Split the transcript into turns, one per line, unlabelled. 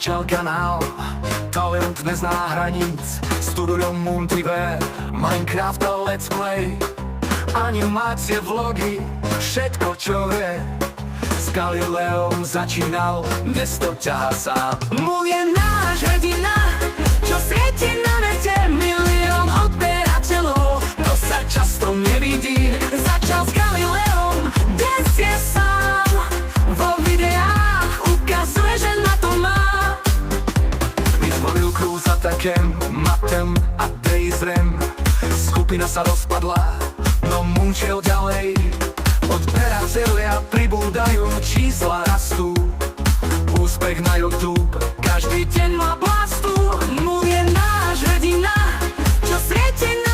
začal kanál, talent nezná hraníc. Studujem multiver, Minecraft a Let's Play, animácie, vlogy, všetko čo vie. S Galileom začínal, dnes to ťahá sám. Mu je náš hrdina, čo svieti na nete, milión odberateľov. To sa často nevidí, začal s Galileom, dnes je sám. Vo videách ukazuje, že na to má. Vytvoril Cruise Attackem, Matem a Daysrem. Skupina sa rozpadla, no Moon šiel ďalej. Odberatelia pribúdajú, čísla rastú. Úspech na YouTube, každý deň má blastu. Moon je náš hrdina, čo svieti na